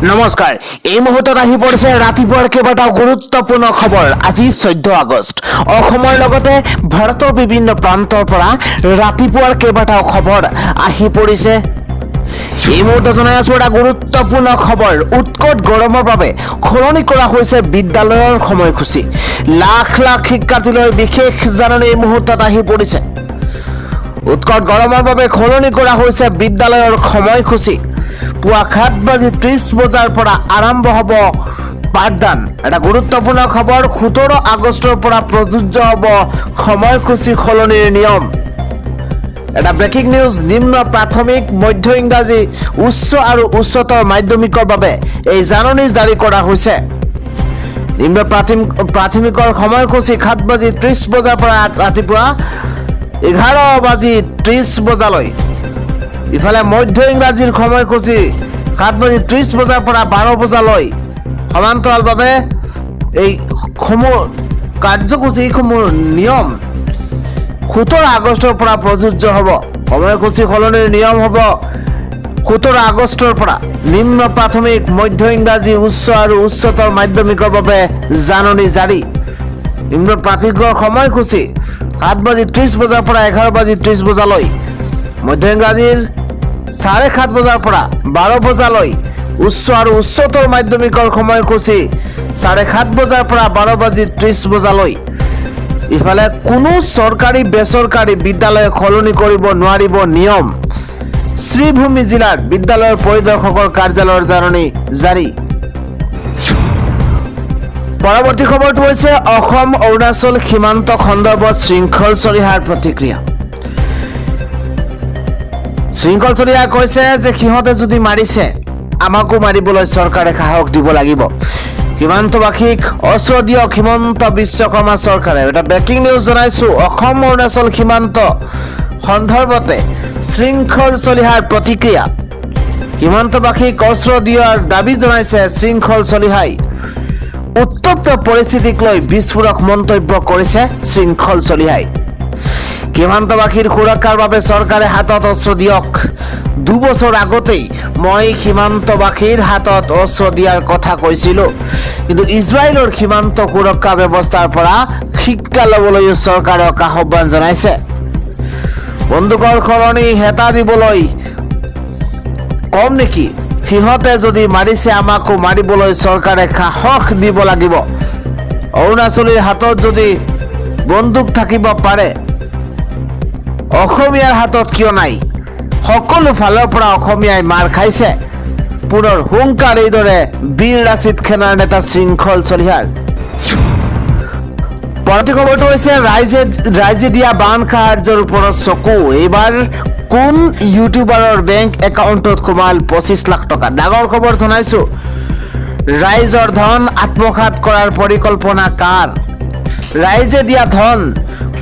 নমস্কাৰ এই মুহূৰ্তত আহি পৰিছে ৰাতিপুৱাৰ কেইবাটাও গুৰুত্বপূৰ্ণ খবৰ। আজি 14 আগষ্ট। অসমৰ লগতে ভাৰতৰ বিভিন্ন প্ৰান্তৰ পৰা ৰাতিপুৱাৰ কেইবাটাও খবৰ আহি পৰিছে। এই মুহূৰ্তত জনাই আছো এটা গুৰুত্বপূৰ্ণ খবৰ। উৎকট গৰমৰ বাবে সলনি কৰা হৈছে বিদ্যালয়ৰ সময়সূচী। লাখ লাখ শিক্ষাৰ্থীলৈ বিশেষ জাননী এই মুহূৰ্তত আহি পৰিছে। উৎকট গৰমৰ বাবে সলনি কৰা হৈছে বিদ্যালয়ৰ সময়সূচী। পুৱা 7:30 বজাৰ পৰা আৰম্ভ হ'ব পাঠদান। এটা গুৰুত্বপূৰ্ণ খবৰ। 17 আগষ্টৰ পৰা প্ৰযোজ্য হ'ব সময়সূচী সলনিৰ নিয়ম। এটা ব্ৰেকিং নিউজ। নিম্ন প্ৰাথমিক, মধ্য ইংৰাজী, উচ্চ আৰু উচ্চতৰ মাধ্যমিকৰ বাবে এই জাননী জাৰি কৰা হৈছে। নিম্ন প্ৰাথমিকৰ সময়সূচী 7:30 বজাৰ পৰা ৰাতিপুৱা 11:30 বজালৈ। ইফালে মধ্য ইংৰাজীৰ সময়সূচী 7:30 বজাৰ পৰা 12 বজালৈ। সমান্তৰালভাৱে এই কাৰ্যসূচীসমূহ নিয়ম 17 আগষ্টৰ পৰা প্ৰযোজ্য হ'ব। সময়সূচী সলনিৰ নিয়ম হ'ব 17 আগষ্টৰ পৰা। নিম্ন প্ৰাথমিক, মধ্য ইংৰাজী, উচ্চ আৰু উচ্চতৰ মাধ্যমিকৰ বাবে জাননী জাৰি। নিম্ন প্ৰাথমিকৰ সময়সূচী 7:30 বজাৰ পৰা 11:30 বজালৈ। মধ্য ইংৰাজীৰ 7:30 বজাৰ পৰা 12 বজালৈ। উচ্চ আৰু উচ্চতৰ মাধ্যমিকৰ সময়সূচী 7:30 বজাৰ পৰা 12:30 বজালৈ। ইফালে কোনো চৰকাৰী বেচৰকাৰী বিদ্যালয় সলনি কৰিব নোৱাৰিব নিয়ম। শ্ৰীভূমি জিলাৰ বিদ্যালয়ৰ পৰিদৰ্শকৰ কাৰ্যালয়ৰ জাননী জাৰি। পৰৱৰ্তী খবৰটো হৈছে অসম অৰুণাচল সীমান্ত সন্দৰ্ভত শৃংখল চলিহাৰ প্ৰতিক্ৰিয়া। শৃংখল চলিহাই কৈছে যে সিহঁতে যদি মাৰিছে আমাকো মাৰিবলৈ চৰকাৰে সাহস দিব লাগিব। সীমান্তবাসীক অস্ত্ৰ দিয়ক হিমন্ত বিশ্বশৰ্মা চৰকাৰে। এটা ব্ৰেকিং নিউজ জনাইছো। অসম অৰুণাচল সীমান্ত সন্দৰ্ভতে শৃংখল চলিহাৰ প্ৰতিক্ৰিয়া। সীমান্তবাসীক অস্ত্ৰ দিয়াৰ দাবী জনাইছে শৃংখল চলিহাই। উত্তপ্ত পৰিস্থিতিক লৈ বিস্ফোৰক মন্তব্য কৰিছে শৃংখল চলিহাই। সীমান্তবাসীৰ সুৰক্ষাৰ বাবে চৰকাৰে হাতত অস্ত্ৰ দিয়ক। 2 বছৰ আগতেই মই সীমান্তবাসীৰ হাতত অস্ত্ৰ দিয়াৰ কথা কৈছিলো, কিন্তু ইজৰাইলৰ সীমান্ত সুৰক্ষা ব্যৱস্থাৰ পৰা শিক্ষা ল'বলৈ চৰকাৰক আহ্বান জনাইছে। বন্দুকৰ সলনি হেতা দিবলৈ কম নেকি? সিহঁতে যদি মাৰিছে আমাকো মাৰিবলৈ চৰকাৰে সাহস দিব লাগিব। অৰুণাচলীৰ হাতত যদি বন্দুক থাকিব পাৰে, অসমীয়াৰ হাতত কিয় নাই? সকলো ফালৰ পৰা অসমীয়াই মাৰ খাইছে। পুনৰ হুংকাৰ এইদৰে বীৰ লাচিত সেনাৰ নেতা শৃংখল চলিহাৰ। পৰৱৰ্তী খবৰটো হৈছে ৰাইজে দিয়া বান সাহায্যৰ ওপৰত চকু। এইবাৰ কোন ইউটিউবাৰৰ বেংক একাউণ্টত সোমাল 25 লাখ টকা? ডাঙৰ খবৰ জনাইছো। ৰাইজৰ ধন আত্মসাৎ কৰাৰ পৰিকল্পনা কাৰ? ৰাইজে দিয়া ধন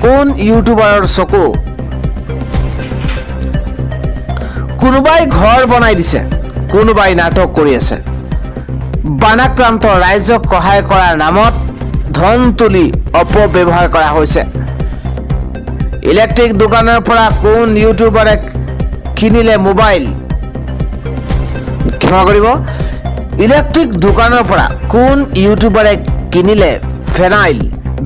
কোন ইউটিউবাৰৰ চকু? কোনোবাই ঘৰ বনাই দিছে, কোনোবাই নাটক কৰি আছে। বানাক্ৰান্ত ৰাইজক সহায় কৰাৰ নামত ধন তুলি অপব্যৱহাৰ কৰা হৈছে। ইলেক্ট্ৰিক দোকানৰ পৰা কোন ইউটিউবাৰে কিনিলে মোবাইল? ক্ষমা কৰিব, ইলেক্ট্ৰিক দোকানৰ পৰা কোন ইউটিউবাৰে কিনিলে ফেনাইল?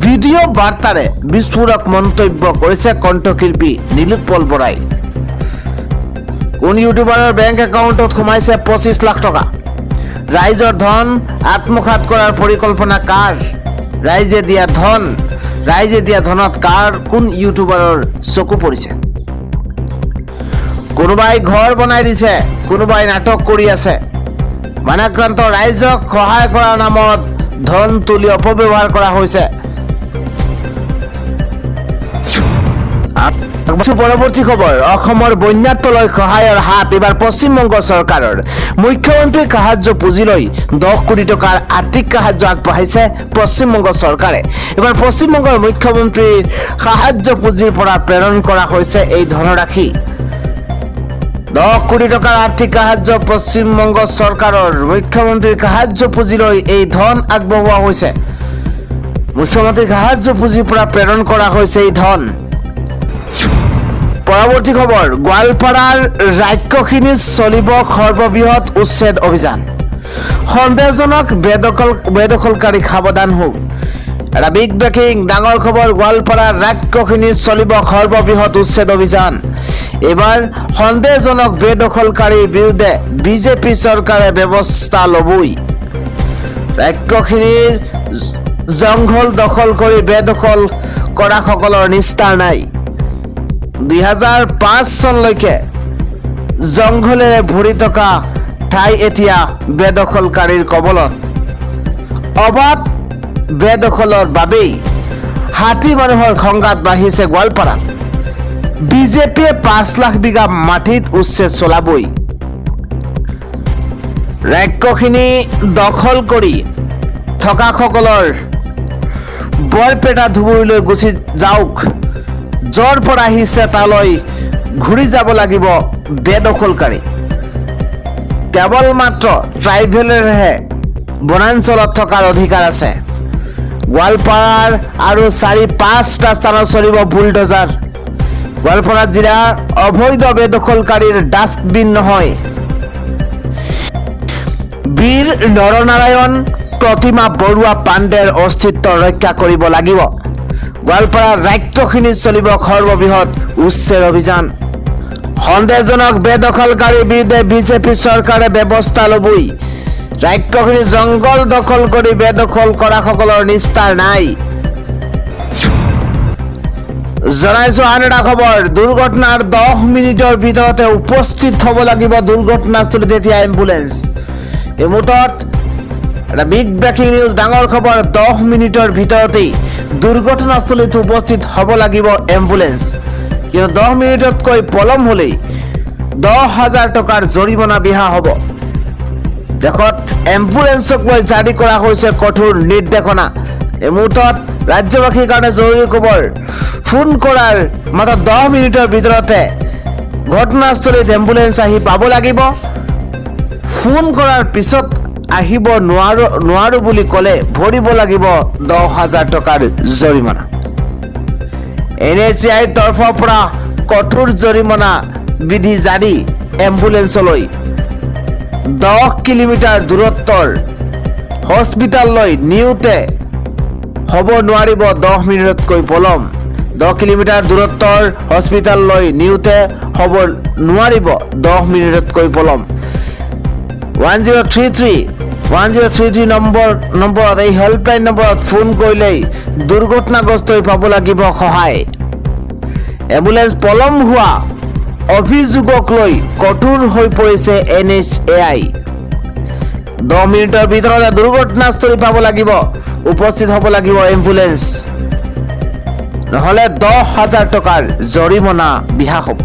ভিডিঅ' বাৰ্তাৰে বিস্ফোৰক মন্তব্য কৰিছে কণ্ঠশিল্পী নীলোৎপল বৰাই। কোন ইউটিউবাৰৰ বেংক একাউণ্টত সোমাইছে 25 লাখ টকা? ৰাইজৰ ধন আত্মসাৎ কৰাৰ পৰিকল্পনা কাৰ? ৰাইজে দিয়া ধনত কোন ইউটিউবাৰৰ চকু পৰিছে? কোনোবাই ঘৰ বনাই দিছে, কোনোবাই নাটক কৰি আছে। বানাক্ৰান্ত ৰাইজক সহায় কৰাৰ নামত ধন তুলি অপব্যৱহাৰ কৰা হৈছে। পৰৱৰ্তী খবৰ। অসমৰ বন্যাতলৈ সহায়ৰ হাত এবাৰ পশ্চিমবংগ চৰকাৰৰ। মুখ্যমন্ত্ৰীৰ সাহায্য পুঁজিলৈ 10 কোটি টকাৰ আৰ্থিক সাহায্য আগবঢ়াইছে পশ্চিমবংগ চৰকাৰে। এবাৰ পশ্চিমবংগৰ মুখ্যমন্ত্ৰীৰ সাহায্য পুঁজিৰ পৰা প্ৰেৰণ কৰা হৈছে এই ধনৰাশি। 10 কোটি টকাৰ আৰ্থিক সাহায্য পশ্চিমবংগ চৰকাৰৰ। মুখ্যমন্ত্ৰীৰ সাহায্য পুঁজিলৈ এই ধন আগবঢ়োৱা হৈছে। মুখ্যমন্ত্ৰীৰ সাহায্য পুঁজিৰ পৰা প্ৰেৰণ কৰা হৈছে এই ধন। পৰৱৰ্তী খবৰ। গোৱালপাৰাৰ ৰাক্ষসিনীত চলিব সৰ্ববৃহৎ উচ্ছেদ অভিযান। সন্দেহজনক বেদখলকাৰী সাৱধান হোক। এটা বিগ ব্ৰেকিং ডাঙৰ খবৰ, গোৱালপাৰাৰ ৰাক্ষসিনীত চলিব সৰ্ববৃহৎ উচ্ছেদ অভিযান। এইবাৰ সন্দেহজনক বেদখলকাৰীৰ বিৰুদ্ধে বিজেপি চৰকাৰে ব্যৱস্থা ল'বই। ৰাক্ষসিনীৰ জংঘল দখল কৰি বেদখল কৰাসকলৰ নিস্তাৰ নাই। 2005 চনলৈকে জংঘলেৰে ভৰি থকা ঠাই এতিয়া বেদখলকাৰীৰ কবলত। অবাধ বেদখলৰ বাবেই হাতী মানুহৰ সংঘাত বাঢ়িছে গোৱালপাৰাত। বিজেপিয়ে 5 লাখ বিঘা মাটিত উচ্ছেদ চলাবই। ৰাক্ষসিনী দখল কৰি থকাসকলৰ বৰপেটা ধুবুৰীলৈ গুচি যাওক। য'ৰ পৰা আহিছে তালৈ ঘূৰি যাব লাগিব বেদখলকাৰী। কেৱল মাত্ৰ ট্ৰাইবেলৰহে বনাঞ্চলত থকাৰ অধিকাৰ আছে। গোৱালপাৰাৰ আৰু 4-5টা স্থানত চলিব বুলডোজাৰ। গোৱালপাৰা জিলাৰ অবৈধ বেদখলকাৰীৰ ডাষ্টবিন নহয়। বীৰ নৰনাৰায়ণ প্ৰতিমা বৰুৱা পাণ্ডেৰ অস্তিত্ব ৰক্ষা কৰিব লাগিব। গোৱালপাৰাৰ ৰাক্ষসিনীত চলিব সৰ্ববৃহৎ উচ্ছেদ অভিযান। সন্দেহজনক বেদখলকাৰীৰ বিৰুদ্ধে বিজেপি চৰকাৰে ব্যৱস্থা ল'বই। ৰাক্ষসিনী জংঘল দখল কৰি বেদখল কৰাসকলৰ নিস্তাৰ নাই। জনাইছো আন এটা খবৰ, দুৰ্ঘটনাৰ 10 মিনিটৰ ভিতৰতে উপস্থিত হ'ব লাগিব দুৰ্ঘটনাস্থলীত এতিয়া এম্বুলেন্স। এই মুহূৰ্তত এটা বিগ ব্ৰেকিং নিউজ, ডাঙৰ খবৰ, 10 মিনিটৰ ভিতৰতেই দুৰ্ঘটনাস্থলীত উপস্থিত হ'ব লাগিব এম্বুলেন্স। কিন্তু 10 মিনিটতকৈ পলম হ'লেই 10,000 টকাৰ জৰিমনা বিহা হ'ব। দেশত এম্বুলেন্সক লৈ জাৰি কৰা হৈছে কঠোৰ নিৰ্দেশনা। এই মুহূৰ্তত ৰাজ্যবাসীৰ কাৰণে জৰুৰী খবৰ, ফোন কৰাৰ মাত্ৰ 10 মিনিটৰ ভিতৰতে ঘটনাস্থলীত এম্বুলেন্স আহি পাব লাগিব। ফোন কৰাৰ পিছত আহিব নোৱাৰো বুলি ক'লে ভৰিব লাগিব 10,000 টকাৰ জৰিমনা। NHAIৰ তৰফৰ পৰা কঠোৰ জৰিমনা বিধি জাৰি এম্বুলেন্সলৈ 10 কিলোমিটাৰ দূৰত্বৰ হস্পিটাললৈ নিওঁতে হ'ব নোৱাৰিব 10 মিনিটতকৈ পলম। 10 কিলোমিটাৰ দূৰত্বৰ হস্পিটাললৈ নিওঁতে হ'ব নোৱাৰিব 10 মিনিটতকৈ পলম। 1033 নম্বৰত এই হেল্পলাইন নম্বৰত ফোন কৰিলেই দুৰ্ঘটনাগ্ৰস্ত হৈ পাব লাগিব সহায়। এম্বুলেন্স পলম হোৱা অভিযোগক লৈ কঠোৰ হৈ পৰিছে NHAI। 10 মিনিটৰ ভিতৰতে দুৰ্ঘটনাস্থলী পাব লাগিব, উপস্থিত হ'ব লাগিব এম্বুলেন্স, নহ'লে 10,000 টকাৰ জৰিমনা বিহা হ'ব।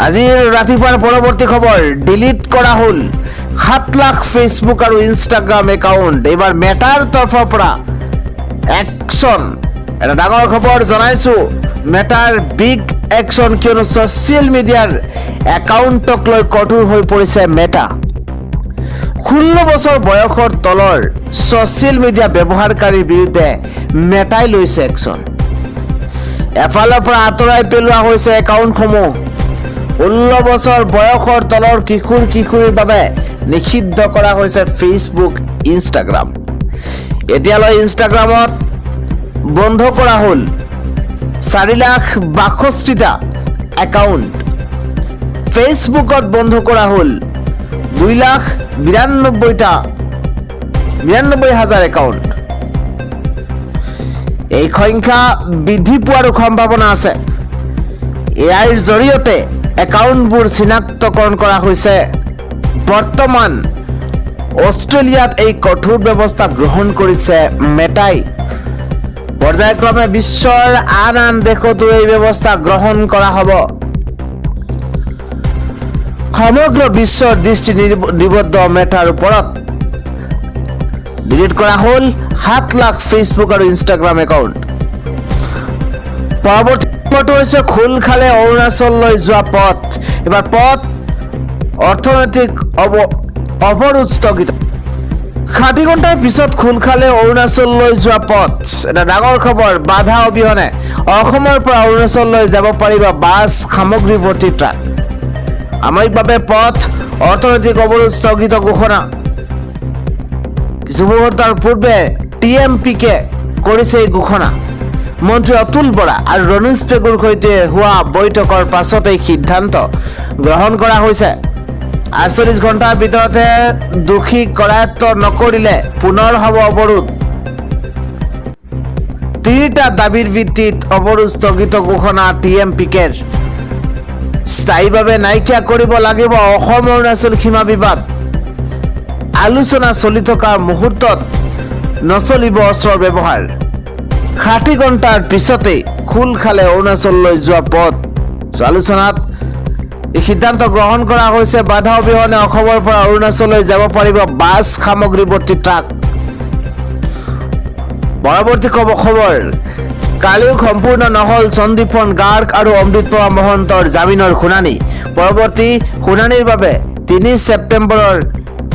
আজিৰ ৰাতিপুৱাৰ পৰৱৰ্তী খবৰ, ডিলিট কৰা হ'ল 7 লাখ ফেচবুক আৰু ইনষ্টাগ্ৰাম একাউণ্ট। এইবাৰ মেটাৰ তৰফৰ পৰা একশ্যন। এটা ডাঙৰ খবৰ জনাইছো, মেটাৰ বিগ একশ্যন, কিয়নো ছ'চিয়েল মিডিয়াৰ একাউণ্টক লৈ কঠোৰ হৈ পৰিছে মেটা। 16 বছৰ বয়সৰ তলৰ ছ'চিয়েল মিডিয়া ব্যৱহাৰকাৰীৰ বিৰুদ্ধে মেটাই লৈছে একশ্যন। এফালৰ পৰা আঁতৰাই পেলোৱা হৈছে একাউণ্টসমূহ। 16 বছৰ বয়সৰ তলৰ কিশোৰীৰ বাবে নিষিদ্ধ কৰা হৈছে ফেচবুক, ইনষ্টাগ্ৰাম। এতিয়ালৈ ইনষ্টাগ্ৰামত বন্ধ কৰা হ'ল 4,62,000টা একাউণ্ট। ফেচবুকত বন্ধ কৰা হ'ল 2,92,000 একাউণ্ট। এই সংখ্যা বৃদ্ধি পোৱাৰো সম্ভাৱনা আছে। এআইৰ জৰিয়তে একাউণ্টবোৰ চিনাক্তকৰণ কৰা হৈছে। বৰ্তমান অষ্ট্ৰেলিয়াত এই কঠোৰ ব্যৱস্থা গ্ৰহণ কৰিছে মেটাই। পৰ্যায়ক্ৰমে বিশ্বৰ আন দেশতো এই ব্যৱস্থা গ্ৰহণ কৰা হ'ব। সমগ্ৰ বিশ্বৰ দৃষ্টি নিবদ্ধ মেটাৰ ওপৰত। ডিলিট কৰা হ'ল 7 লাখ ফেচবুক আৰু ইনষ্টাগ্ৰাম একাউণ্ট। পৰৱৰ্তী হৈছে খোল খালে অৰুণাচললৈ যোৱা পথ। এবাৰ পথ অৰ্থনৈতিক অৱৰোধ স্থগিত। 60 ঘণ্টাৰ পিছত খোল খালে অৰুণাচললৈ যোৱা পথ। এটা ডাঙৰ খবৰ, বাধা অবিহনে অসমৰ পৰা অৰুণাচললৈ যাব পাৰিব বাছ সামগ্ৰী ভৰ্তি ট্ৰাক। সাময়িকভাৱে পথ অৰ্থনৈতিক অৱৰোধ স্থগিত ঘোষণা। কিছু মুহূৰ্তৰ পূৰ্বে TMPকে কৰিছে এই ঘোষণা। মন্ত্ৰী অতুল বৰা আৰু ৰণোজ পেগুৰ সৈতে হোৱা বৈঠকৰ পাছত এই সিদ্ধান্ত গ্ৰহণ কৰা হৈছে। 48 ঘণ্টাৰ ভিতৰতে দোষী কৰায়ত্ব নকৰিলে পুনৰ হ'ব অৱৰোধ। 3টা দাবীৰ ভিত্তিত অৱৰোধ স্থগিত ঘোষণা TMPকেৰ। স্থায়ীভাৱে নাইকিয়া কৰিব লাগিব অসম অৰুণাচল সীমা বিবাদ। আলোচনা চলি থকা মুহূৰ্তত নচলিব অস্ত্ৰৰ ব্যৱহাৰ। 60 ঘণ্টাৰ পিছতেই খোল খালে অৰুণাচললৈ যোৱা পথ। আলোচনাত এই সিদ্ধান্ত গ্ৰহণ কৰা হৈছে। বাধা অবিহনে অসমৰ পৰা অৰুণাচললৈ যাব পাৰিব বাছ সামগ্ৰী ভৰ্তি ট্ৰাক। পৰৱৰ্তী খবৰ, কালিও সম্পূৰ্ণ নহল সন্দীপন গাৰ্গ আৰু অমৃতপ্ৰভা মহন্তৰ জামিনৰ শুনানি। পৰৱৰ্তী শুনানিৰ বাবে 3 ছেপ্টেম্বৰৰ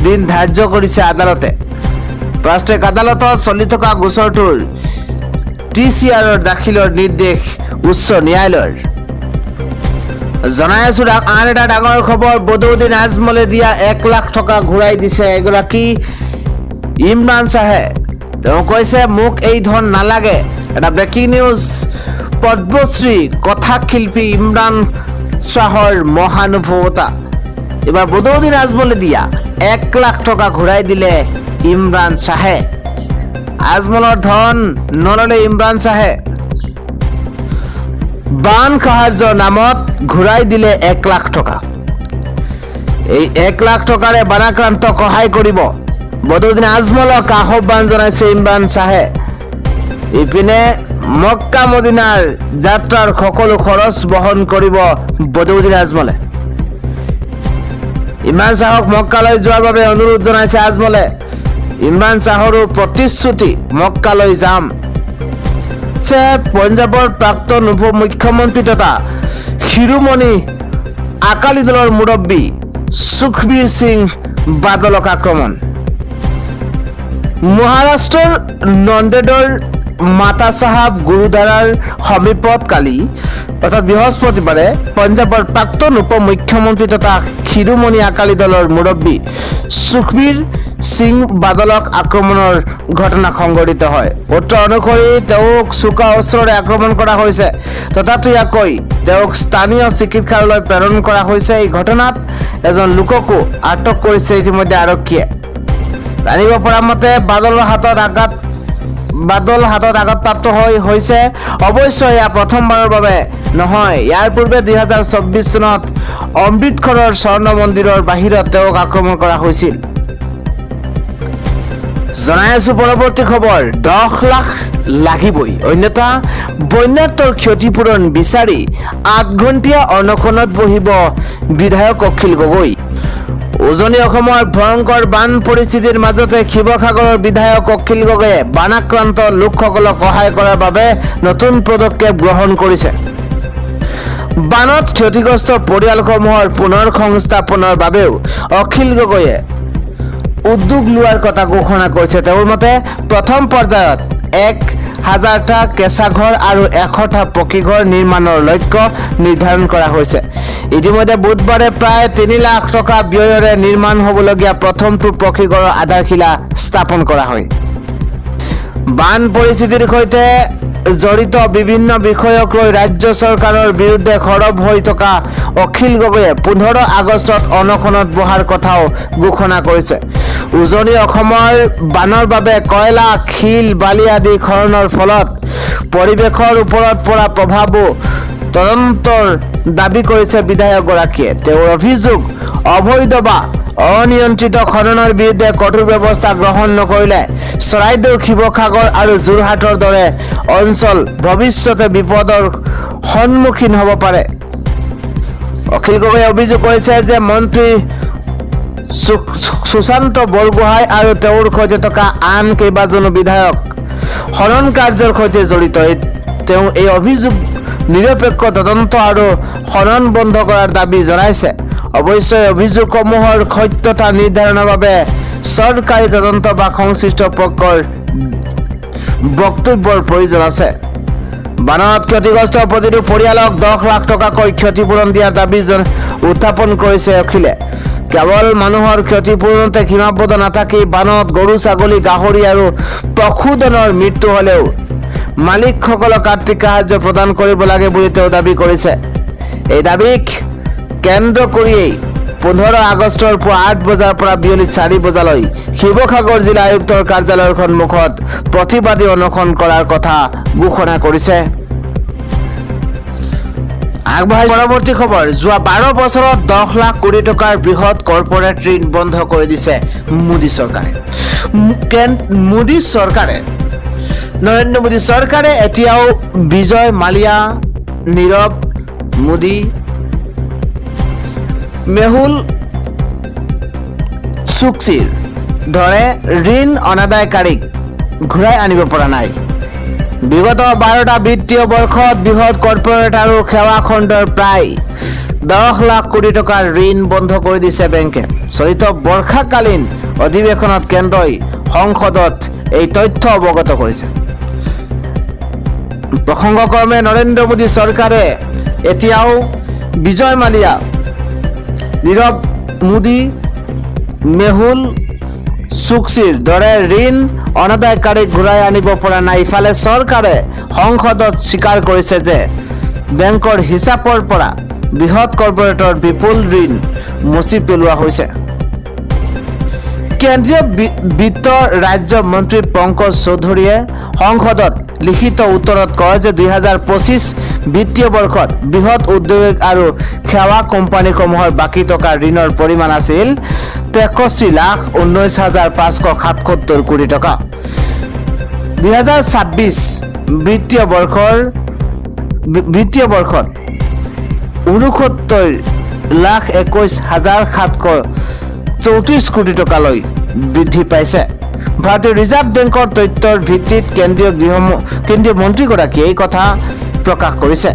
দিন ধাৰ্য কৰিছে আদালতে। প্ৰাষ্ট্ৰিক আদালতত চলি থকা গোচৰটোৰ TCRৰ দাখিলৰ নিৰ্দেশ উচ্চ ন্যায়ালয়ৰ। জনাই আছো আন এটা ডাঙৰ খবৰ, বদৰুদ্দিন আজমলে দিয়া 1 লাখ টকা ঘূৰাই দিছে এগৰাকী ইমৰান শ্বাহে। তেওঁ কৈছে মোক এই ধন নালাগে। এটা ব্ৰেকিং নিউজ, পদ্মশ্ৰী কথাক শিল্পী ইমৰান শ্বাহৰ মহানুভৱতা। এবাৰ বদৰুদ্দিন আজমলে দিয়া 1 লাখ টকা ঘূৰাই দিলে ইমৰান শ্বাহে। আজমলৰ ধন নললে ইমৰান শ্বাহে। বান সাহায্যৰ নামত ঘূৰাই দিলে 1 লাখ টকা। এই 1 লাখ টকাৰে বানাক্ৰান্তক সহায় কৰিব বদৰুদ্দিন আজমলক আহ্বান জনাইছে ইমৰান শ্বাহে। ইপিনে মক্কা মদিনাৰ যাত্ৰাৰ সকলো খৰচ বহন কৰিব বদৰুদ্দিন আজমলে। ইমৰান শ্বাহক মক্কালৈ যোৱাৰ বাবে অনুৰোধ জনাইছে আজমলে। ইমৰান শ্বাহৰো প্ৰতিশ্ৰুতি মক্কালৈ যাম। পঞ্জাৱৰ প্ৰাক্তন উপ মুখ্যমন্ত্ৰী তথা শিৰোমণি আকালি দলৰ মুৰব্বী সুখবীৰ সিং বাদলক আক্ৰমণ। মহাৰাষ্ট্ৰৰ নন্দেদৰ মাতা চাহাব গুৰুদ্বাৰাৰ সমীপত কালি অৰ্থাৎ বৃহস্পতিবাৰে পঞ্জাৱৰ প্ৰাক্তন উপ মুখ্যমন্ত্ৰী তথা শিৰোমণি আকালি দলৰ মুৰব্বী সুখবীৰ সিং বাদলক আক্ৰমণৰ ঘটনা সংঘটিত হয়। সূত্ৰ অনুসৰি তেওঁক চোকা অস্ত্ৰৰে আক্ৰমণ কৰা হৈছে। ততাতৈয়াকৈ তেওঁক স্থানীয় চিকিৎসালয়লৈ প্ৰেৰণ কৰা হৈছে। এই ঘটনাত এজন লোককো আটক কৰিছে ইতিমধ্যে আৰক্ষীয়ে। জানিব পৰা মতে বাদল হাতত আঘাতপ্ৰাপ্ত হৈছে। অৱশ্যে এয়া প্ৰথমবাৰৰ বাবে নহয়। ইয়াৰ পূৰ্বে 2024 চনত অমৃতসৰৰ স্বৰ্ণ মন্দিৰৰ বাহিৰত তেওঁক আক্ৰমণ কৰা হৈছিল। জনাই আছো পৰৱৰ্তী খবৰ, 10 লাখ লাগিবই, অন্যথা বন্যাত্মৰ ক্ষতিপূৰণ বিচাৰি 8 ঘণ্টীয়া অনশনত বহিব বিধায়ক অখিল গগৈ। উজনি অসমৰ ভয়ংকৰ বান পৰিস্থিতিৰ মাজতে শিৱসাগৰৰ বিধায়ক অখিল গগৈয়ে বানাক্ৰান্ত লোকসকলক সহায় কৰাৰ বাবে নতুন পদক্ষেপ গ্ৰহণ কৰিছে। বানত ক্ষতিগ্ৰস্ত পৰিয়ালসমূহৰ পুনৰ সংস্থাপনৰ বাবেও অখিল গগৈয়ে উদ্যোগ লোৱাৰ কথা ঘোষণা কৰিছে। তেওঁৰ মতে প্ৰথম পৰ্যায়ত 1000টা কেঁচা ঘৰ আৰু 100টা পকী ঘৰ নিৰ্মাণৰ লক্ষ্য নিৰ্ধাৰণ কৰা হৈছে। ইতিমধ্যে বুধবাৰে প্ৰায় 3 লাখ টকা ব্যয়েৰে নিৰ্মাণ হ'বলগীয়া প্ৰথমটো পকী ঘৰৰ আধাৰশিলা স্থাপন কৰা হয়। বান পৰিস্থিতিৰ সৈতে জড়িত বিভিন্ন বিষয়ক লৈ ৰাজ্য চৰকাৰৰ বিৰুদ্ধে সৰব হৈ থকা অখিল গগৈয়ে 15 আগষ্টত অনশনত বহাৰ কথাও ঘোষণা কৰিছে। উজনি অসমৰ বানৰ বাবে কয়লা, শিল, বালি আদি খননৰ ফলত পৰিৱেশৰ ওপৰত পৰা প্ৰভাৱো তদন্তৰ দাবী কৰিছে বিধায়কগৰাকীয়ে। তেওঁৰ অভিযোগ, অবৈধ বা অনিয়ন্ত্ৰিত খননৰ বিৰুদ্ধে কঠোৰ ব্যৱস্থা গ্ৰহণ নকৰিলে চৰাইদেউ, শিৱসাগৰ আৰু যোৰহাটৰ দৰে অঞ্চল ভৱিষ্যতে বিপদৰ সন্মুখীন হ'ব পাৰে। অখিল গগৈয়ে অভিযোগ কৰিছে যে মন্ত্ৰী সুশান্ত বৰগোহাঁই আৰু তেওঁৰ সৈতে থকা আন কেইবাজনো বিধায়ক খনন কাৰ্যৰ সৈতে জড়িত। তেওঁ এই অভিযোগ নিৰপেক্ষ তদন্ত আৰু খনন বন্ধ কৰাৰ দাবী জনাইছে। অৱশ্যে অভিযোগসমূহৰ সত্যতা নিৰ্ধাৰণৰ বাবে চৰকাৰী তদন্ত বা সংশ্লিষ্ট পক্ষৰ বক্তব্যৰ প্ৰয়োজন আছে। বানত ক্ষতিগ্ৰস্ত প্ৰতিটো পৰিয়ালক 10 লাখ টকাকৈ ক্ষতিপূৰণ দিয়াৰ দাবী উত্থাপন কৰিছে অখিলে। কেৱল মানুহৰ ক্ষতিপূৰণতে সীমাবদ্ধ নাথাকি বানত গৰু ছাগলী গাহৰি আৰু পশুধনৰ মৃত্যু হ'লেও মালিকসকলক আৰ্থিক সাহায্য প্ৰদান কৰিব লাগে বুলি তেওঁ দাবী কৰিছে। এই দাবীক কেন্দ্ৰ কৰিয়েই 15 আগষ্টৰ পুৱা 8 বজাৰ পৰা বিয়লি 4 বজালৈ শিৱসাগৰ জিলা আয়ুক্তৰ কাৰ্যালয়ৰ সন্মুখত প্ৰতিবাদী অনশন কৰাৰ কথা ঘোষণা কৰিছে। আগবাঢ়ি পৰৱৰ্তী খবৰ, যোৱা 12 বছৰত 10 লাখ কোটি টকাৰ বৃহৎ কৰ্পৰেট ঋণ বন্ধ কৰি দিছে মোদী চৰকাৰে। নৰেন্দ্ৰ মোদী চৰকাৰে এতিয়াও বিজয় মালিয়া, নীৰৱ মোদী, মেহুল চুক্সিৰ দৰে ঋণ অনাদায়কাৰীক ঘূৰাই আনিব পৰা নাই। বিগত 12টা বিত্তীয় বৰ্ষত বৃহৎ কৰ্পৰেট আৰু সেৱা খণ্ডৰ প্ৰায় 10 লাখ কোটি টকাৰ ঋণ বন্ধ কৰি দিছে বেংকে। চলিত বৰ্ষাকালীন অধিৱেশনত কেন্দ্ৰই সংসদত এই তথ্য অৱগত কৰিছে। প্ৰসংগক্ৰমে নৰেন্দ্ৰ মোদী চৰকাৰে এতিয়াও বিজয় মালিয়া, নীৰৱ মোদী, মেহুল চুক্সিৰ দৰে ঋণ অনাদায়কাৰীক ঘূৰাই আনিব পৰা নাই। ইফালে চৰকাৰে সংসদত স্বীকাৰ কৰিছে যে বেংকৰ হিচাপৰ পৰা বৃহৎ কৰ্পৰেটৰ বিপুল ঋণ মচি পেলোৱা হৈছে। কেন্দ্ৰীয় বিত্ত ৰাজ্য মন্ত্ৰী পংকজ চৌধুৰীয়ে সংসদত লিখিত উত্তৰত কয় যে 2025 বিত্তীয় বৰ্ষত বৃহৎ উদ্যোগ আৰু সেৱা কোম্পানীসমূহৰ বাকী থকা ঋণৰ পৰিমাণ আছিল 63,19,577 কোটি টকা। 2026 বিত্তীয় বৰ্ষত 69,21,734 কোটি টকালৈ বৃদ্ধি পাইছে। ভাৰতীয় ৰিজাৰ্ভ বেংকৰ তথ্যৰ ভিত্তিত কেন্দ্ৰীয় মন্ত্ৰীগৰাকীয়ে এই কথা প্ৰকাশ কৰিছে।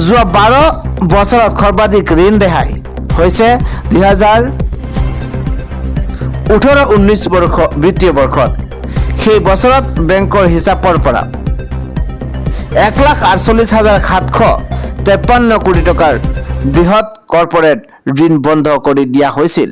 যোৱা 12 বছৰত সৰ্বাধিক ঋণ ৰেহাই হৈছে 2018-19 বিত্তীয় বৰ্ষত। সেই বছৰত বেংকৰ হিচাপৰ পৰা 1,48,753 কোটি টকাৰ বৃহৎ কৰ্পৰেট ঋণ বন্ধ কৰি দিয়া হৈছিল।